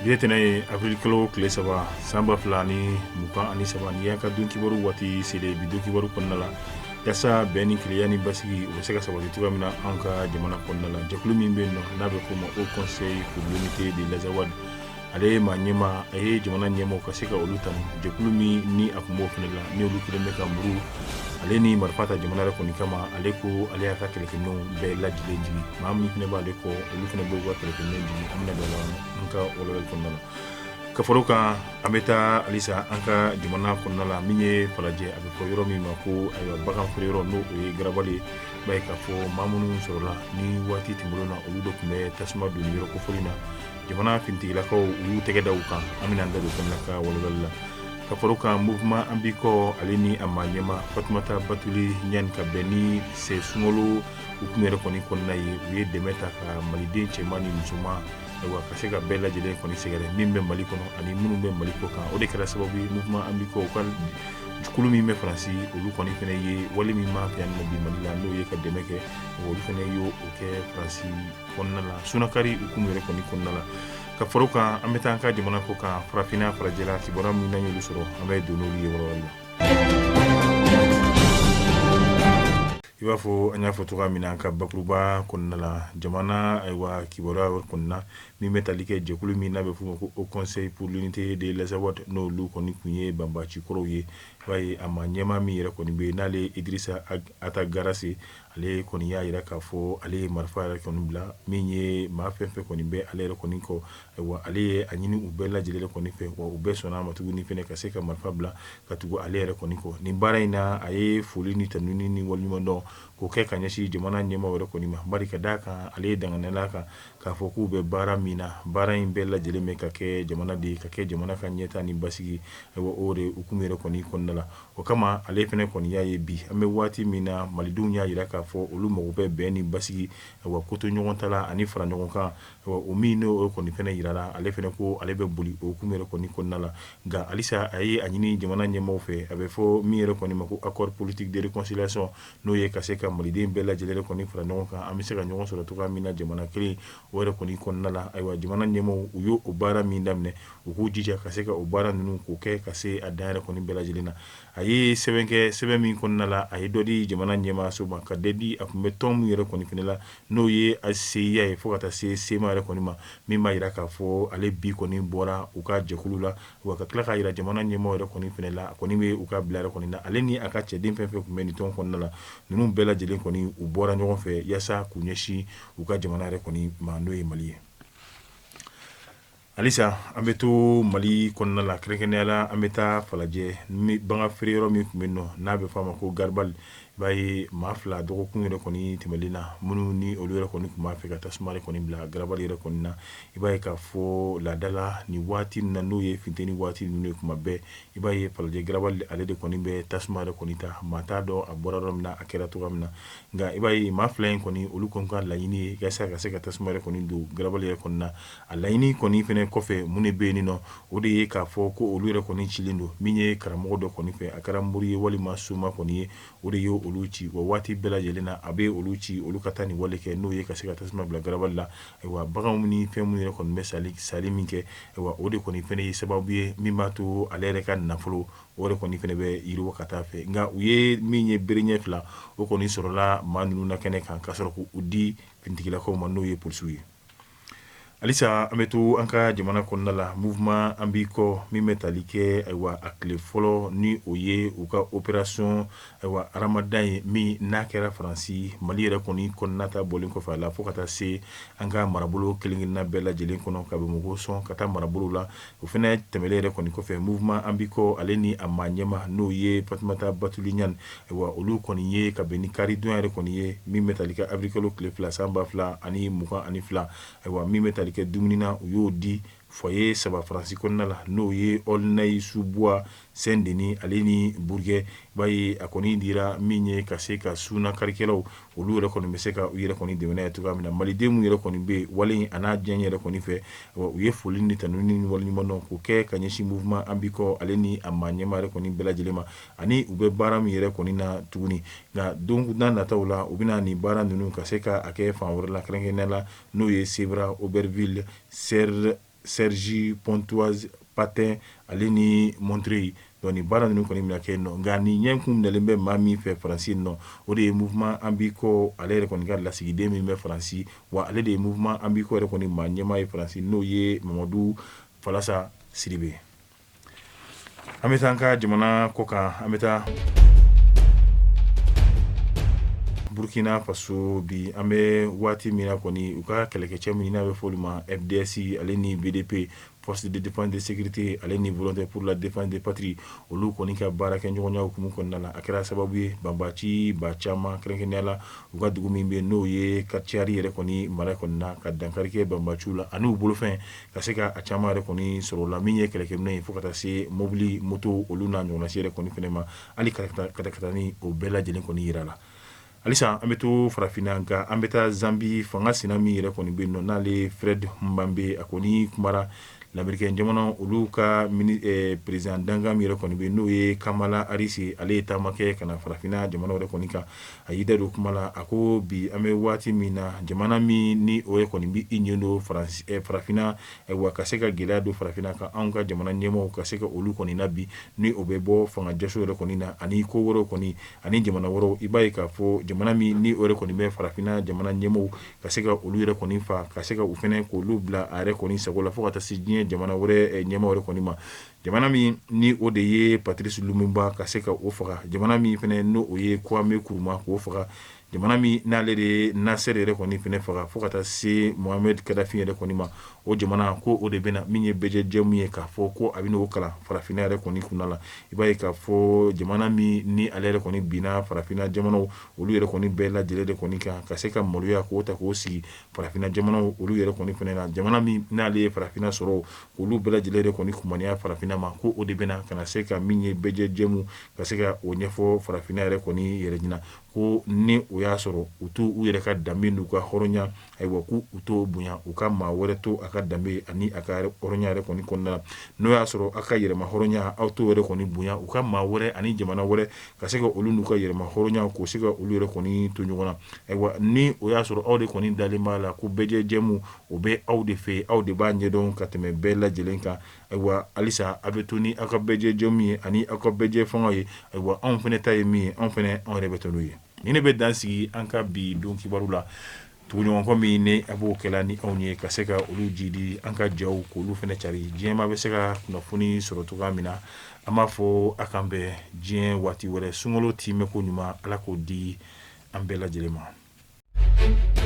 Vietnam avril kalo kile saba samba filani mukan ani saba ni yanka dun kibaru wati sede bidu kibaru konnala yasa beni kiliyani basigi o se ka sabati tuga mina an ka jamana konnala jakulu min be no na be ko ma au conseil pour l'unité de l'Azawad ale ma nyema ay jamana nyemo ka se ka olutan jakulu mi ni akumo finala ni olu kileme ka muru ale ni marfata jamana re koni kama ale ko ale aka kelekino be lajile jigi ma mi ne ba ale ko olu fene be wa kelekino jigi amna do la nka olol konnala ka foroka ameta alisa anka jamana konnala minye falaje abe ko yoro mi mako aywa bakan frero no e grabali bay ka fo mamunu sorola ni wati timulona olu do kume tasma do ni yoro ko folina jamana fintigila ko ulu tege dawka amina ndado konnaka wolol ka foroka mouvement ambiko alini amanyema Fatmata Batuli nyan ka beni se sungolo ukumere koni konna ye demeta ka malide chemani musuma ewa kaseka bella jele koni segere mimbe maliko no ani munumbe maliko ka ode kala sababu mouvement ambiko kal jukulu mi me franci olu koni fene ye wali mi ma fian nabi manila no ye ka demeke olu fene yo oke franci konna la sunakari ukumere koni konna la ka foroka ameta ka jamana ko ka farafina farajela kibora mi nanyo lusoro amay donoli yoro wala iba fo anya fo tuga mina ka bakruba konnala jamana aywa kibora konna mi metalike jekulu mi nabe fu ko au conseil pour l'unité de l'Azawad no lu koni kunye bamba ci koroye way amanyema mi yere koni be nale Idrissa ata garasi ale koni ya yira ka fo ale marfa yira koni bla minye ma fefe koni be ale koni ko wa ale anyini ubela jele koni fe wa ube sona matugu ni fene kaseka marfa bla katugo ale koni ko ni baraina aye fuli ni tanuni ni walima no ko ke kanyashi jamana nyema wala koni ma barika daka ale danganela ka fo ku be bara mina bara imbela jele me ka ke jamana di ka ke jamana kan nyeta ni basigi wa ore ukumere koni konnala o kama ale fene koni ya bi ame wati mina malidunya yira ka fo olu mo be beni basigi wa koto nyogon tala ani fara nyogon kan wa o mino o koni fene yira ale fene ko ale be buli o kumere koni konnala ga alisa ayi anyini jamana nyema fe abe fo mire koni mako accord politique de réconciliation no ye kaseka malide imbela jele koni fara nyogon kan amise ka nyogon so to ka mina jamana kili wore koni konnala aywa jamana nyemo uyo obara mindamne uku jija kaseka obara nunu ko ke kase adare koni bela jelena ayi seben min konnala ayi dodi jamana nyema so ba ka dedi akume tom yere koni finela no ye asiya e fokata se sema yere koni ma mimma yira ka fo ale bi koni bora uka jekulula wa ka klaka yira jamana nyemo yere koni finela koni be uka blare koni na ale ni aka chedin fefe kumeni ton konnala nunu bela jelen koni ubora nyogon fe yasa kunyeshi uka jamana yere koni ma no ye maliye alisa ambeto mali konna la krekenela ameta falaje mi banga frero mi kumeno nabe fama ko garbal bayi mafla dogo kungere koni timelina munu ni olure koni kuma fe ka tasmare koni bla garbal yere koni na ibaye ka fo la dala ni wati na no ye finteni wati ni kuma be ibaye falaje garbal ale de koni be tasmare koni ta mata do aboraro mina akera to gamna nga ibaye mafla koni olu konka la yini gasa ka se ka tasmare koni do garbal yere koni na alayini koni fene kofe mune be ni no o de ye ka fo ko olure koni chilindo minye karamogo do koni fe akaramburi wali masuma koni o de yo oluchi wa wati bela jelena abe oluchi olukatani wale ke no ye kaseka tasma bla garaballa wa bagam ni femu ni kon mesali saliminke wa ode koni fene sababu ye mimatu alere kan nafolo ore koni fene be yiru wakata fe nga uye minye berinye fla o koni sorola manunu na kene kan kasoro ku udi pintigila ko manu ye poursuivre alisa ametu anka jamana konnala mouvement ambiko mi metalike aywa akle folo ni oye uka opération aywa ramadan mi nakera franci mali yere koni konnata bolin ko fala fokata se anka marabolo kelingina bela jelen kono kabe mugo son kata marabolo la o fene temele yere koni ko fe mouvement ambiko aleni amanyema no ye Fatmata Batuli nyan aywa olu koni ye kabe ni karidon yere koni ye mi metalika agricolo clé fla samba fla ani muka ani fla aywa mi metalika ke dumunina u y'o di foyer saba faransi kɔnɔna la n'o ye Aulnay Subois Saint-Denis ale ni Bourguais bayi a kɔni dira min ye ka se ka suna karikɛlaw olu yɛrɛ kɔni bɛ se ka u yɛrɛ kɔni dɛmɛ n'a ye cogoya min na maliden mun yɛrɛ kɔni bɛ wale a n'a diɲɛ yɛrɛ kɔni fɛ u ye foli ni tanu ni waleɲuman dɔn k'o kɛ ka ɲɛsin mouvement Ambiko ale ni a maa ɲɛmaa yɛrɛ kɔni bɛɛ lajɛlen ma ani u bɛ baara min yɛrɛ kɔni na tuguni nka don n'a nataw la u bɛna nin baara ninnu ka se ka a kɛ fan wɛrɛ la kɛrɛnkɛrɛnnenya la n'o ye Sebra Auberville Sergi Pontoise Patin ale ni Montreuil donc ni baara ninnu kɔni bɛna kɛ nɔ nka ni ɲɛ kun minɛlen bɛ maa min fɛ Faransi nɔ o de ye mouvement Ambico ale yɛrɛ kɔni ka lasigiden min bɛ Faransi wa ale de ye mouvement Ambico yɛrɛ kɔni maa ɲɛmaa ye Faransi n'o ye Mamadou Falasa Sidibe an bɛ taa an ka jamana kɔ kan an bɛ taa Burkina Faso bi an bɛ waati min na kɔni u ka kɛlɛkɛcɛ min n'a bɛ fɔ olu ma FDS ale ni BDP Force de défense de sécurité ale ni volontaire pour la défense des patries olu kɔni ka baara kɛ ɲɔgɔnya hukumu kɔnɔna la a kɛra sababu ye banbaci ba caman kɛrɛnkɛrɛnnenya la u ka dugu min bɛ n'o ye Katiari yɛrɛ kɔni mara kɔni na ka dankari kɛ banbaciw la ani u bolofɛn ka se ka a caman yɛrɛ kɔni sɔrɔ o la min ye kɛlɛkɛminɛ ye fo ka taa se mobili moto olu n'a ɲɔgɔnna si yɛrɛ kɔni fɛnɛ ma hali katakatani o bɛɛ lajɛlen kɔni yira la halisa an bɛ to farafinna nka an bɛ taa Zambi fanga sina min yɛrɛ kɔni bɛ yen nɔ n'ale Fred Mbambe a kɔni kumara l'américain jamana olu ka président danga min yɛrɛ kɔni bɛ yen n'o ye Kamala Harris ale ye taama kɛ ka na farafinna jamana wɛrɛ kɔni kan a y'i da don kuma la a ko bi an bɛ waati min na jamana min ni o ye kɔni bɛ i ɲɛ don farafinna wa ka se ka gɛlɛya don farafinna kan anw ka jamana ɲɛmaaw ka se ka olu kɔni na bi ni o bɛ bɔ fanga jaso yɛrɛ kɔni na ani ko wɛrɛw kɔni ani jamana wɛrɛw i b'a ye k'a fɔ jamana min ni o yɛrɛ kɔni bɛ farafinna jamana ɲɛmaaw ka se ka olu yɛrɛ kɔni fa ka se ka u fɛnɛ k'olu bila a yɛrɛ kɔni sago la fo ka taa se diɲɛ jamana wɛrɛ ɲɛmaaw yɛrɛ kɔni ma jamana min ni o de ye Patrice Lumumba ka se ka o faga jamana min fɛnɛ n'o o ye Kwame Nkrumah k'o faga jamana min n'ale de ye Nasser yɛrɛ kɔni fɛnɛ faga fo ka taa se Mohamed Kadhafi yɛrɛ kɔni ma o jamana ko o de bɛna min ye bɛɛ jɛmu ye k'a fɔ ko a bɛ n'o kalan farafinna yɛrɛ kɔni kunna la i b'a ye k'a fɔ jamana min ni ale yɛrɛ kɔni binna farafinna jamanaw olu yɛrɛ kɔni bɛɛ lajɛlen de kɔni kan ka se ka maloya k'o ta k'o sigi farafinna jamanaw olu yɛrɛ kɔni fɛnɛ na jamana min n'ale ye farafinna sɔrɔ olu bɛɛ lajɛlen de kɔni kumaniya farafinna ma ko o de bɛna ka na se ka min ye bɛɛ jɛmu ka se ka o ɲɛfɔ farafinna yɛrɛ kɔni yɛrɛ ɲina ko ni o y'a sɔrɔ u t'u yɛrɛ ka danbe n'u ka hɔrɔnya ayiwa k'u t'o bonya u ka maa wɛrɛ to a ka danbe ani a ka hɔrɔnya yɛrɛ kɔni kɔnɔna la n'o y'a sɔrɔ a ka yɛrɛma hɔrɔnya aw t'o yɛrɛ kɔni bonya u ka maa wɛrɛ ani jamana wɛrɛ ka se ka olu n'u ka yɛrɛma hɔrɔnya k'o se ka olu yɛrɛ kɔni to ɲɔgɔn na ayiwa ni o y'a sɔrɔ aw de kɔni dalen b'a la ko bɛɛ jɛmu o bɛ aw de fɛ aw de b'a ɲɛdɔn ka tɛmɛ bɛɛ lajɛlen kan ayiwa halisa a bɛ to ni aw ka bɛɛ jɛmu ye ani aw ka bɛɛ fanga ye ayiwa anw fɛnɛ ta ye min ye anw fɛnɛ anw yɛrɛ bɛ to n'o ye ni ne bɛ dan sigi an ka bi don kibaru la tuguɲɔgɔnkɔ min ne a b'o kɛla ni anw ye ka se ka olu jidi an ka jaw k'olu fɛnɛ cari diɲɛma bɛ se ka kunnafoni sɔrɔ cogoya min na an b'a fɔ a kan bɛn diɲɛ waati wɛrɛ sunkalo timɛ ko ɲuman ala k'o di an bɛɛ lajɛlen ma